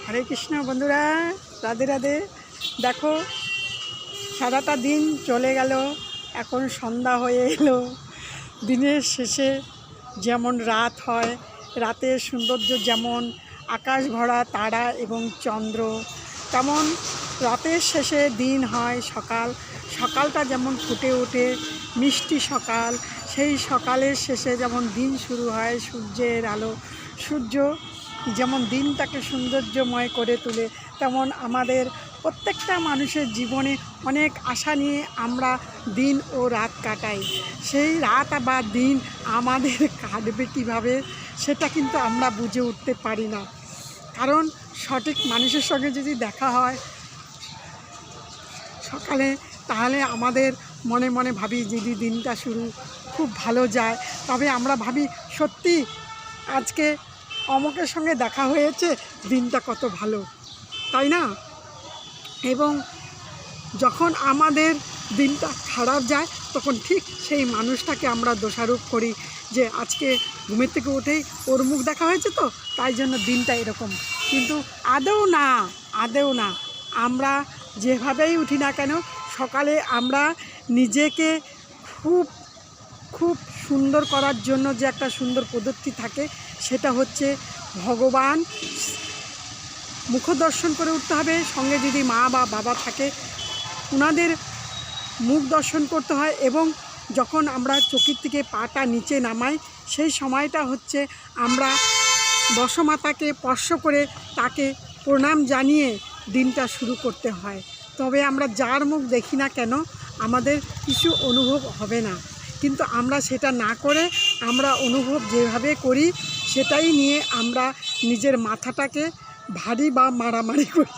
হরে কৃষ্ণ বন্ধুরা, রাধে রাধে। দেখো, সারাটা দিন চলে গেল, এখন সন্ধ্যা হয়ে এলো। দিনের শেষে যেমন রাত হয়, রাতের সৌন্দর্য যেমন আকাশ ভরা তারা এবং চন্দ্র, তেমন রাতের শেষে দিন হয় সকাল। সকালটা যেমন ফুটে ওঠে মিষ্টি সকাল, সেই সকালের শেষে যেমন দিন শুরু হয় সূর্যের আলো। সূর্য যেমন দিনটাকে সৌন্দর্যময় করে তোলে, তেমন আমাদের প্রত্যেকটা মানুষের জীবনে অনেক আশা নিয়ে আমরা দিন ও রাত কাটাই। সেই রাত বা দিন আমাদের কাটবে কীভাবে সেটা কিন্তু আমরা বুঝে উঠতে পারি না। কারণ সঠিক মানুষের সঙ্গে যদি দেখা হয় সকালে, তাহলে আমাদের মনে মনে ভাবি যদি দিনটা শুরু খুব ভালো যায়, তবে আমরা ভাবি সত্যি আজকে অমুকের সঙ্গে দেখা হয়েছে, দিনটা কত ভালো, তাই না? এবং যখন আমাদের দিনটা খারাপ যায় তখন ঠিক সেই মানুষটাকে আমরা দোষারোপ করি যে আজকে ঘুমের থেকে উঠেই ওর মুখ দেখা হয়েছে তো তাই জন্য দিনটা এরকম। কিন্তু আদৌ না। আমরা যেভাবেই উঠি না কেন, সকালে আমরা নিজেকে খুব খুব সুন্দর করার জন্য যে একটা সুন্দর পদ্ধতি থাকে, সেটা হচ্ছে ভগবান মুখ দর্শন করে উঠতে হবে। সঙ্গে যদি মা বা বাবা থাকে, ওনাদের মুখ দর্শন করতে হয়। এবং যখন আমরা চকির থেকে পাটা নিচে নামাই, সেই সময়টা হচ্ছে আমরা বসমাতাকে স্পর্শ করে তাকে প্রণাম জানিয়ে দিনটা শুরু করতে হয়। তবে আমরা যার মুখ দেখি না কেন আমাদের কিছু অনুভব হবে না, কিন্তু আমরা সেটা না করে আমরা অনুভব যেভাবে করি সেটাই নিয়ে আমরা নিজের মাথাটাকে ভারী বা মারামারি করি।